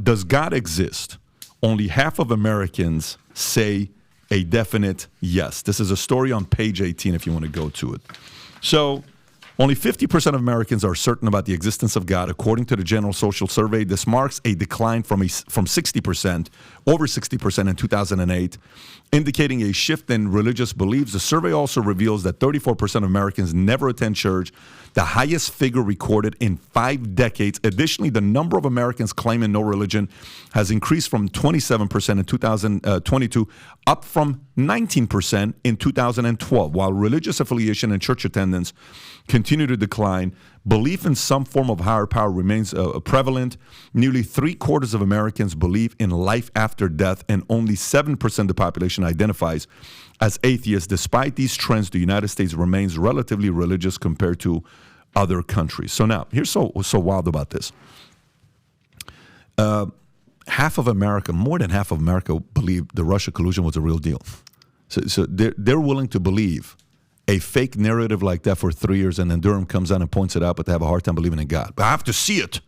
does God exist? Only half of Americans say a definite yes. This is a story on page 18 if you want to go to it. So only 50% of Americans are certain about the existence of God. According to the General Social Survey, this marks a decline from 60%, over 60% in 2008, indicating a shift in religious beliefs. The survey also reveals that 34% of Americans never attend church, the highest figure recorded in 5 decades. Additionally, the number of Americans claiming no religion has increased from 27% in 2022, up from 19% in 2012. While religious affiliation and church attendance continue to decline, belief in some form of higher power remains prevalent. Nearly 3/4 of Americans believe in life after death, and only 7% of the population identifies as atheists. Despite these trends, the United States remains relatively religious compared to other countries. So now, here's so wild about this. Half of America, more than half of America, believed the Russia collusion was a real deal. So they're willing to believe a fake narrative like that for 3 years, and then Durham comes out and points it out, but they have a hard time believing in God. But I have to see it,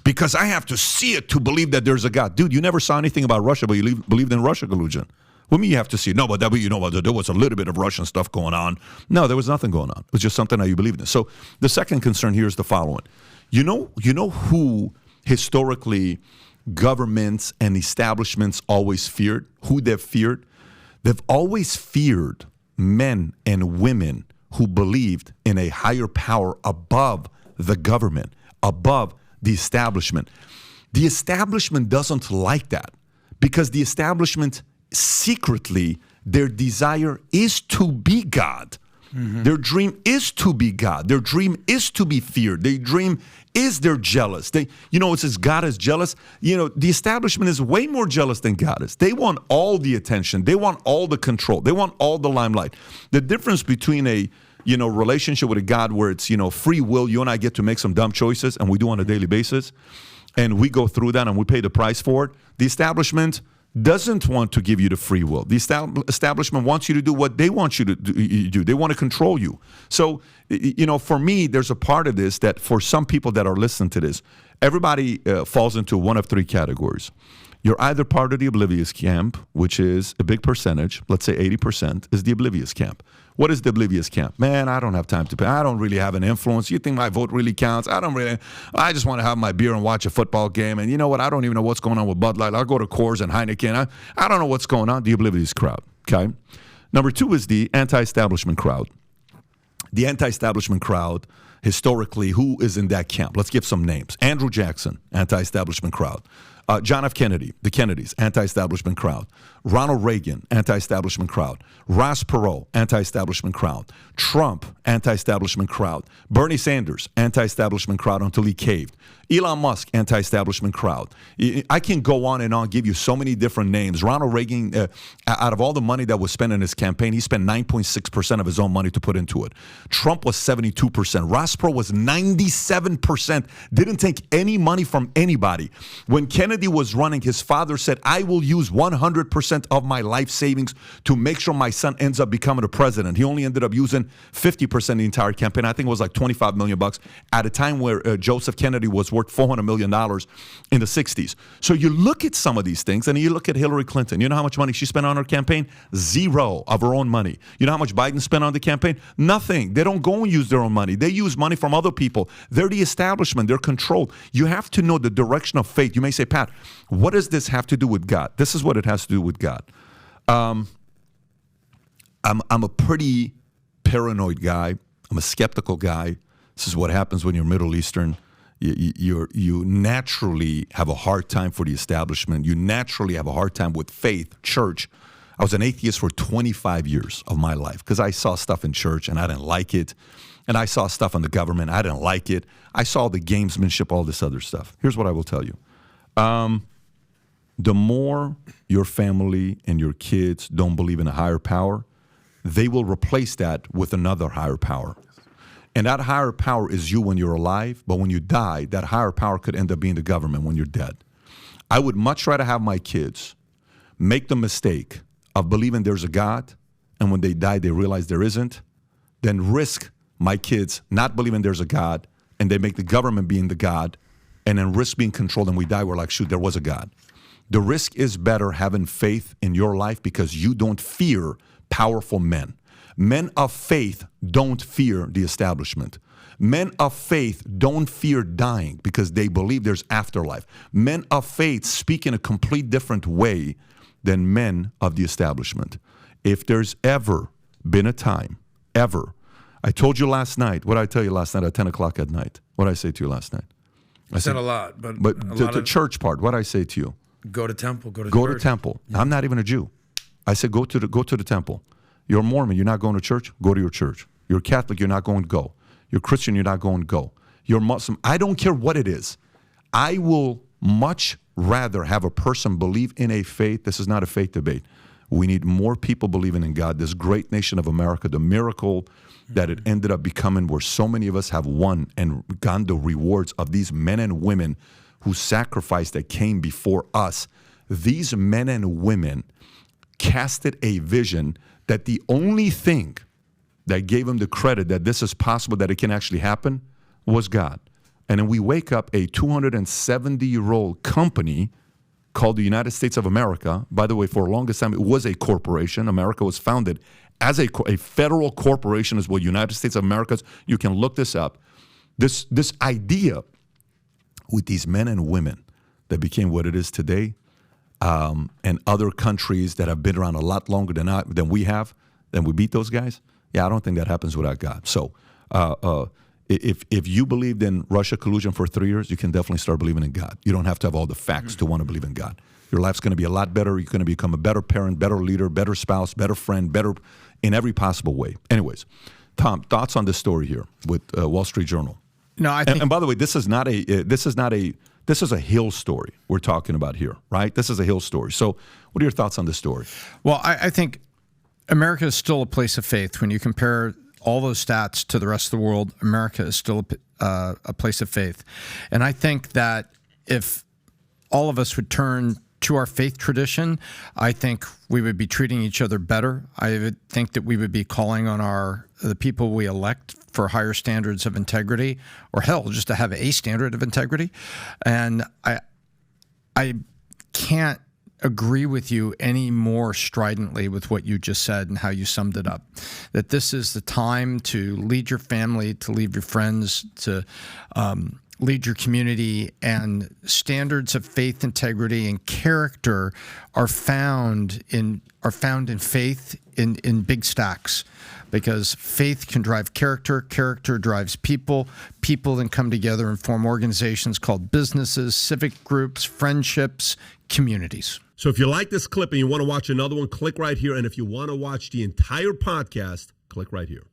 because I have to see it to believe that there's a God. Dude, you never saw anything about Russia, but you believed in Russia collusion. What do you mean you have to see it? No, but there was a little bit of Russian stuff going on. No, there was nothing going on. It was just something that you believed in. So the second concern here is the following. You know who historically governments and establishments always feared? Who they've feared? They've always feared men and women who believed in a higher power above the government, above the establishment. The establishment doesn't like that, because the establishment secretly, their desire is to be God. Mm-hmm. Their dream is to be God. Their dream is to be feared. Their dream is they're jealous. It says God is jealous. The establishment is way more jealous than God is. They want all the attention. They want all the control. They want all the limelight. The difference between a relationship with a God where it's free will, you and I get to make some dumb choices, and we do on a daily basis, and we go through that and we pay the price for it. The establishment doesn't want to give you the free will. The establishment wants you to do what they want you to do. They want to control you. So, for me, there's a part of this that for some people that are listening to this, everybody falls into one of 3 categories. You're either part of the oblivious camp, which is a big percentage, let's say 80% is the oblivious camp. What is the oblivious camp? Man, I don't have time to pay. I don't really have an influence. You think my vote really counts? I just want to have my beer and watch a football game. And you know what? I don't even know what's going on with Bud Light. I'll go to Coors and Heineken. I don't know what's going on. The oblivious crowd, okay? Number 2 is the anti-establishment crowd. The anti-establishment crowd, historically, who is in that camp? Let's give some names. Andrew Jackson, anti-establishment crowd. John F. Kennedy, the Kennedys, anti-establishment crowd. Ronald Reagan, anti-establishment crowd. Ross Perot, anti-establishment crowd. Trump, anti-establishment crowd. Bernie Sanders, anti-establishment crowd until he caved. Elon Musk, anti-establishment crowd. I can go on and on, give you so many different names. Ronald Reagan, out of all the money that was spent in his campaign, he spent 9.6% of his own money to put into it. Trump was 72%. Ross Perot was 97%. Didn't take any money from anybody. When Kennedy was running, his father said, I will use 100% of my life savings to make sure my son ends up becoming a president. He only ended up using 50% of the entire campaign. I think it was like $25 million at a time where Joseph Kennedy was worth $400 million in the 60s. So you look at some of these things, and you look at Hillary Clinton. You know how much money she spent on her campaign? 0 of her own money. You know how much Biden spent on the campaign? Nothing. They don't go and use their own money. They use money from other people. They're the establishment. They're controlled. You have to know the direction of faith. You may say, Pat, what does this have to do with God? This is what it has to do with God. I'm a pretty paranoid guy. I'm a skeptical guy. This is what happens when you're Middle Eastern. You naturally have a hard time for the establishment. You naturally have a hard time with faith, church. I was an atheist for 25 years of my life because I saw stuff in church and I didn't like it. And I saw stuff in the government. I didn't like it. I saw the gamesmanship, all this other stuff. Here's what I will tell you. The more your family and your kids don't believe in a higher power, they will replace that with another higher power. And that higher power is you when you're alive, but when you die, that higher power could end up being the government when you're dead. I would much rather have my kids make the mistake of believing there's a God, and when they die, they realize there isn't, than risk my kids not believing there's a God, and they make the government being the God, and then risk being controlled and we die, we're like, shoot, there was a God. The risk is better having faith in your life because you don't fear powerful men. Men of faith don't fear the establishment. Men of faith don't fear dying because they believe there's afterlife. Men of faith speak in a complete different way than men of the establishment. If there's ever been a time, ever, I told you last night, what did I tell you last night at 10 o'clock at night? What did I say to you last night? I said a lot, but the church part, what did I say to you? Go to temple, go to Go church. to temple. Yeah. I'm not even a Jew. I said go to the temple. You're a Mormon, you're not going to church? Go to your church. You're Catholic, you're not going to go. You're Christian, you're not going to go. You're Muslim. I don't care what it is. I will much rather have a person believe in a faith. This is not a faith debate. We need more people believing in God. This great nation of America, the miracle that it ended up becoming, where so many of us have won and gotten the rewards of these men and women who sacrificed that came before us. These men and women casted a vision that the only thing that gave them the credit that this is possible, that it can actually happen, was God. And then we wake up a 270-year-old company called the United States of America. By the way, for the longest time, it was a corporation. America was founded as a federal corporation as well, United States of America. You can look this up. This idea with these men and women that became what it is today, and other countries that have been around a lot longer than we have, than we beat those guys. Yeah, I don't think that happens without God. So if you believed in Russia collusion for 3 years, you can definitely start believing in God. You don't have to have all the facts to want to believe in God. Your life's going to be a lot better. You're going to become a better parent, better leader, better spouse, better friend, better in every possible way. Anyways, Tom, thoughts on this story here with Wall Street Journal? No, I think. And by the way, this is a Hill story we're talking about here, right? This is a Hill story. So, what are your thoughts on this story? Well, I think America is still a place of faith. When you compare all those stats to the rest of the world, America is still a place of faith. And I think that if all of us would turn to our faith tradition, I think we would be treating each other better. I would think that we would be calling on the people we elect for higher standards of integrity, or hell, just to have a standard of integrity. And I can't agree with you any more stridently with what you just said and how you summed it up. That this is the time to lead your family, to lead your friends, to lead your community, and standards of faith, integrity, and character are found in faith in big stacks, because faith can drive character, character drives people, people then come together and form organizations called businesses, civic groups, friendships, communities. So if you like this clip and you want to watch another one, click right here. And if you want to watch the entire podcast, click right here.